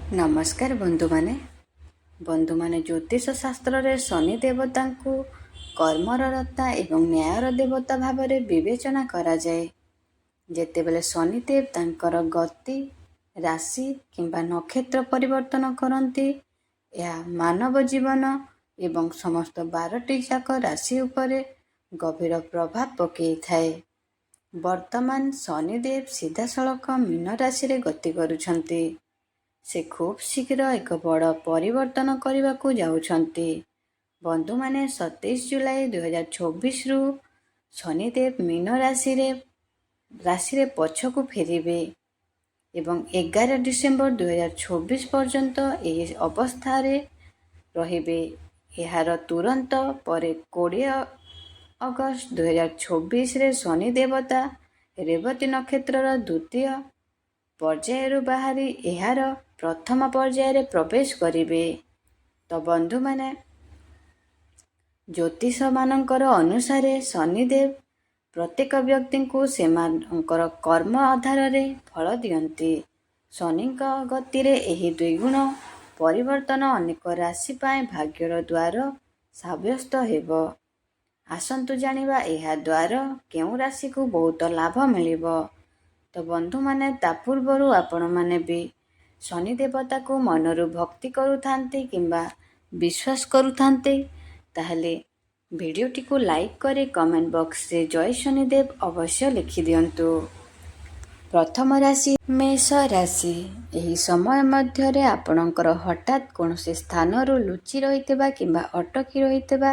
ନମସ୍କାର ବନ୍ଧୁମାନେ ଜ୍ୟୋତିଷ ଶାସ୍ତ୍ରରେ ଶନି ଦେବତାଙ୍କୁ କର୍ମର ରତା ଏବଂ ନ୍ୟାୟର ଦେବତା ଭାବରେ ବିବେଚନା କରାଯାଏ। ଯେତେବେଳେ ଶନିଦେବ ତାଙ୍କର ଗତି ରାଶି କିମ୍ବା ନକ୍ଷତ୍ର ପରିବର୍ତ୍ତନ କରନ୍ତି, ଏହା ମାନବ ଜୀବନ ଏବଂ ସମସ୍ତ 12ଟି ଯାକ ରାଶି ଉପରେ ଗଭୀର ପ୍ରଭାବ ପକାଇଥାଏ। ବର୍ତ୍ତମାନ ଶନିଦେବ ସିଧାସଳଖ ମୀନ ରାଶିରେ ଗତି କରୁଛନ୍ତି। ସେ ଖୁବ୍ ଶୀଘ୍ର ଏକ ବଡ଼ ପରିବର୍ତ୍ତନ କରିବାକୁ ଯାଉଛନ୍ତି। ବନ୍ଧୁମାନେ 27 ଜୁଲାଇ 2024ରୁ ଶନିଦେବ ମୀନ ରାଶିରେ ପଛକୁ ଫେରିବେ ଏବଂ 11 ଡିସେମ୍ବର 2024 ପର୍ଯ୍ୟନ୍ତ ଏହି ଅବସ୍ଥାରେ ରହିବେ। ଏହାର ତୁରନ୍ତ ପରେ 20 ଅଗଷ୍ଟ 2024ରେ ଶନି ଦେବତା ରେବତୀ ନକ୍ଷତ୍ରର ଦ୍ୱିତୀୟ ପର୍ଯ୍ୟାୟରୁ ବାହାରି ଏହାର ପ୍ରଥମ ପର୍ଯ୍ୟାୟରେ ପ୍ରବେଶ କରିବେ। ତ ବନ୍ଧୁମାନେ, ଜ୍ୟୋତିଷମାନଙ୍କର ଅନୁସାରେ ଶନିଦେବ ପ୍ରତ୍ୟେକ ବ୍ୟକ୍ତିଙ୍କୁ ସେମାନଙ୍କର କର୍ମ ଆଧାରରେ ଫଳ ଦିଅନ୍ତି। ଶନିଙ୍କ ଗତିରେ ଏହି ଦ୍ୱିଗୁଣ ପରିବର୍ତ୍ତନ ଅନେକ ରାଶି ପାଇଁ ଭାଗ୍ୟର ଦ୍ୱାର ସାବ୍ୟସ୍ତ ହେବ। ଆସନ୍ତୁ ଜାଣିବା ଏହା ଦ୍ୱାରା କେଉଁ ରାଶିକୁ ବହୁତ ଲାଭ ମିଳିବ। ତ ବନ୍ଧୁମାନେ, ତା ପୂର୍ବରୁ ଆପଣମାନେ ବି ଶନି ଦେବତାକୁ ମନରୁ ଭକ୍ତି କରୁଥାନ୍ତି କିମ୍ବା ବିଶ୍ୱାସ କରୁଥାନ୍ତି, ତାହେଲେ ଭିଡ଼ିଓଟିକୁ ଲାଇକ୍ କରି କମେଣ୍ଟ ବକ୍ସରେ ଜୟ ଶନିଦେବ ଅବଶ୍ୟ ଲେଖିଦିଅନ୍ତୁ। ପ୍ରଥମ ରାଶି ମେଷ ରାଶି। ଏହି ସମୟ ମଧ୍ୟରେ ଆପଣଙ୍କର ହଠାତ୍ କୌଣସି ସ୍ଥାନରୁ ଲୁଚି ରହିଥିବା କିମ୍ବା ଅଟକି ରହିଥିବା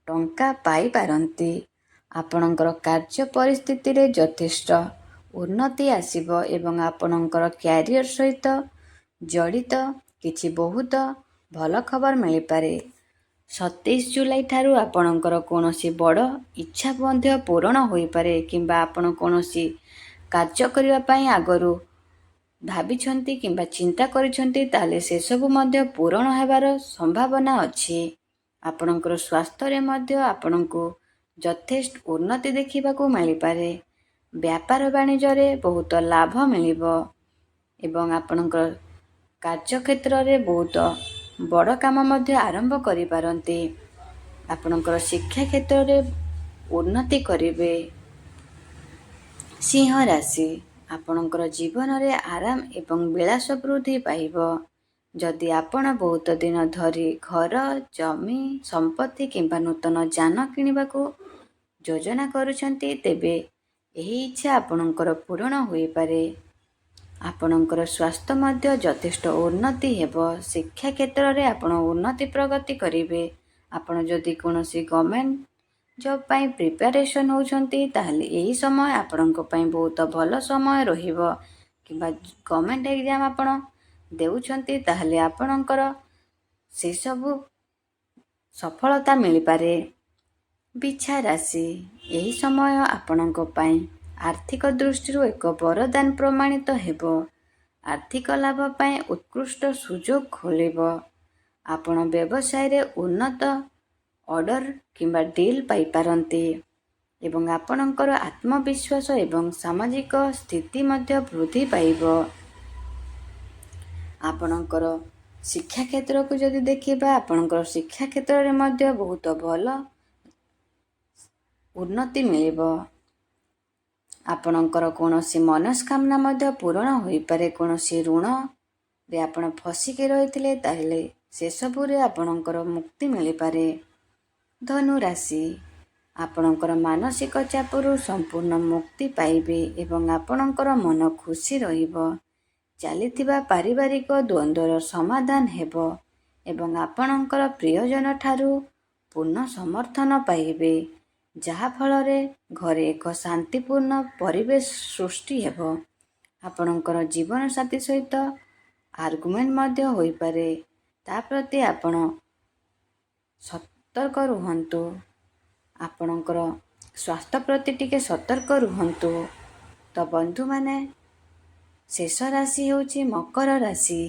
ଟଙ୍କା ପାଇପାରନ୍ତି। ଆପଣଙ୍କର କାର୍ଯ୍ୟ ପରିସ୍ଥିତିରେ ଯଥେଷ୍ଟ ଉନ୍ନତି ଆସିବ ଏବଂ ଆପଣଙ୍କର କ୍ୟାରିୟର ସହିତ ଜଡ଼ିତ କିଛି ବହୁତ ଭଲ ଖବର ମିଳିପାରେ। 27 ଜୁଲାଇ ଠାରୁ ଆପଣଙ୍କର କୌଣସି ବଡ଼ ଇଚ୍ଛା ମଧ୍ୟ ପୂରଣ ହୋଇପାରେ କିମ୍ବା ଆପଣ କୌଣସି କାର୍ଯ୍ୟ କରିବା ପାଇଁ ଆଗରୁ ଭାବିଛନ୍ତି କିମ୍ବା ଚିନ୍ତା କରିଛନ୍ତି, ତାହେଲେ ସେସବୁ ମଧ୍ୟ ପୂରଣ ହେବାର ସମ୍ଭାବନା ଅଛି। ଆପଣଙ୍କର ସ୍ୱାସ୍ଥ୍ୟରେ ମଧ୍ୟ ଆପଣଙ୍କୁ ଯଥେଷ୍ଟ ଉନ୍ନତି ଦେଖିବାକୁ ମିଳିପାରେ। ବ୍ୟାପାର ବାଣିଜ୍ୟରେ ବହୁତ ଲାଭ ମିଳିବ ଏବଂ ଆପଣଙ୍କର କାର୍ଯ୍ୟକ୍ଷେତ୍ରରେ ବହୁତ ବଡ଼ କାମ ମଧ୍ୟ ଆରମ୍ଭ କରିପାରନ୍ତି। ଆପଣଙ୍କର ଶିକ୍ଷା କ୍ଷେତ୍ରରେ ଉନ୍ନତି କରିବେ। ସିଂହ ରାଶି। ଆପଣଙ୍କର ଜୀବନରେ ଆରାମ ଏବଂ ବିଳାସ ବୃଦ୍ଧି ପାଇବ। ଯଦି ଆପଣ ବହୁତ ଦିନ ଧରି ଘର, ଜମି, ସମ୍ପତ୍ତି କିମ୍ବା ନୂତନ ଯାନ କିଣିବାକୁ ଯୋଜନା କରୁଛନ୍ତି, ତେବେ ଏହି ଇଚ୍ଛା ଆପଣଙ୍କର ପୂରଣ ହୋଇପାରେ। ଆପଣଙ୍କର ସ୍ୱାସ୍ଥ୍ୟ ମଧ୍ୟ ଯଥେଷ୍ଟ ଉନ୍ନତି ହେବ। ଶିକ୍ଷା କ୍ଷେତ୍ରରେ ଆପଣ ଉନ୍ନତି ପ୍ରଗତି କରିବେ। ଆପଣ ଯଦି କୌଣସି ଗଭର୍ଣ୍ଣମେଣ୍ଟ ଜବ୍ ପାଇଁ ପ୍ରିପାରେସନ୍ ହେଉଛନ୍ତି, ତାହେଲେ ଏହି ସମୟ ଆପଣଙ୍କ ପାଇଁ ବହୁତ ଭଲ ସମୟ ରହିବ। କିମ୍ବା ଗଭର୍ଣ୍ଣମେଣ୍ଟ ଏକ୍ଜାମ୍ ଆପଣ ଦେଉଛନ୍ତି, ତାହେଲେ ଆପଣଙ୍କର ସେସବୁ ସଫଳତା ମିଳିପାରେ। ବିଛା ରାଶି। ଏହି ସମୟ ଆପଣଙ୍କ ପାଇଁ ଆର୍ଥିକ ଦୃଷ୍ଟିରୁ ଏକ ବରଦାନ ପ୍ରମାଣିତ ହେବ। ଆର୍ଥିକ ଲାଭ ପାଇଁ ଉତ୍କୃଷ୍ଟ ସୁଯୋଗ ଖୋଲିବ। ଆପଣ ବ୍ୟବସାୟରେ ଉନ୍ନତ ଅର୍ଡର କିମ୍ବା ଡିଲ୍ ପାଇପାରନ୍ତି ଏବଂ ଆପଣଙ୍କର ଆତ୍ମବିଶ୍ୱାସ ଏବଂ ସାମାଜିକ ସ୍ଥିତି ମଧ୍ୟ ବୃଦ୍ଧି ପାଇବ। ଆପଣଙ୍କର ଶିକ୍ଷା କ୍ଷେତ୍ରକୁ ଯଦି ଦେଖିବା, ଆପଣଙ୍କର ଶିକ୍ଷା କ୍ଷେତ୍ରରେ ମଧ୍ୟ ବହୁତ ଭଲ ଉନ୍ନତି ମିଳିବ। ଆପଣଙ୍କର କୌଣସି ମନସ୍କାମନା ମଧ୍ୟ ପୂରଣ ହୋଇପାରେ। କୌଣସି ଋଣରେ ଆପଣ ଫସିକି ରହିଥିଲେ, ତାହେଲେ ସେସବୁରେ ଆପଣଙ୍କର ମୁକ୍ତି ମିଳିପାରେ। ଧନୁ ରାଶି। ଆପଣଙ୍କର ମାନସିକ ଚାପରୁ ସମ୍ପୂର୍ଣ୍ଣ ମୁକ୍ତି ପାଇବେ ଏବଂ ଆପଣଙ୍କର ମନ ଖୁସି ରହିବ। ଚାଲିଥିବା ପାରିବାରିକ ଦ୍ୱନ୍ଦ୍ୱର ସମାଧାନ ହେବ ଏବଂ ଆପଣଙ୍କର ପ୍ରିୟଜନ ଠାରୁ ପୂର୍ଣ୍ଣ ସମର୍ଥନ ପାଇବେ, ଯାହାଫଳରେ ଘରେ ଏକ ଶାନ୍ତିପୂର୍ଣ୍ଣ ପରିବେଶ ସୃଷ୍ଟି ହେବ। ଆପଣଙ୍କର ଜୀବନସାଥୀ ସହିତ ଆର୍ଗୁମେଣ୍ଟ ମଧ୍ୟ ହୋଇପାରେ। ତା ପ୍ରତି ଆପଣ ସତର୍କ ରୁହନ୍ତୁ। ଆପଣଙ୍କର ସ୍ୱାସ୍ଥ୍ୟ ପ୍ରତି ଟିକେ ସତର୍କ ରୁହନ୍ତୁ। ତ ବନ୍ଧୁମାନେ, ଶେଷ ରାଶି ହେଉଛି ମକର ରାଶି।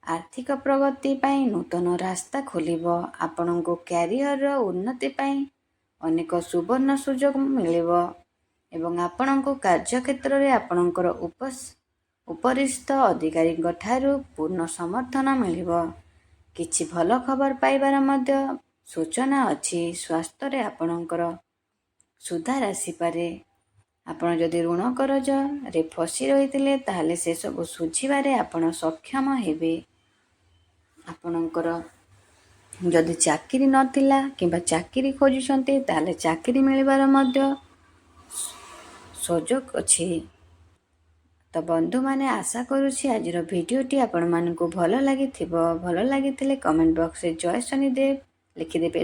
ଆର୍ଥିକ ପ୍ରଗତି ପାଇଁ ନୂତନ ରାସ୍ତା ଖୋଲିବ। ଆପଣଙ୍କୁ କ୍ୟାରିୟରର ଉନ୍ନତି ପାଇଁ ଅନେକ ସୁବର୍ଣ୍ଣ ସୁଯୋଗ ମିଳିବ ଏବଂ ଆପଣଙ୍କୁ କାର୍ଯ୍ୟକ୍ଷେତ୍ରରେ ଆପଣଙ୍କର ଉପରିସ୍ଥ ଅଧିକାରୀଙ୍କ ଠାରୁ ପୂର୍ଣ୍ଣ ସମର୍ଥନ ମିଳିବ। କିଛି ଭଲ ଖବର ପାଇବାର ମଧ୍ୟ ସୂଚନା ଅଛି। ସ୍ୱାସ୍ଥ୍ୟରେ ଆପଣଙ୍କର ସୁଧାର ଆସିପାରେ। ଆପଣ ଯଦି ଋଣ କରଜରେ ଫସି ରହିଥିଲେ ତାହେଲେ ସେସବୁ ଶୁଝିବାରେ ଆପଣ ସକ୍ଷମ ହେବେ। ଆପଣଙ୍କର ଯଦି ଚାକିରି ନଥିଲା କିମ୍ବା ଚାକିରି ଖୋଜୁଛନ୍ତି ତାହେଲେ ଚାକିରି ମିଳିବାର ମଧ୍ୟ ସୁଯୋଗ ଅଛି। ତ ବନ୍ଧୁମାନେ, ଆଶା କରୁଛି ଆଜିର ଭିଡ଼ିଓଟି ଆପଣମାନଙ୍କୁ ଭଲ ଲାଗିଥିବ। ଭଲ ଲାଗିଥିଲେ କମେଣ୍ଟ ବକ୍ସରେ ଜୟ ଶନିଦେବ ଲେଖିଦେବେ।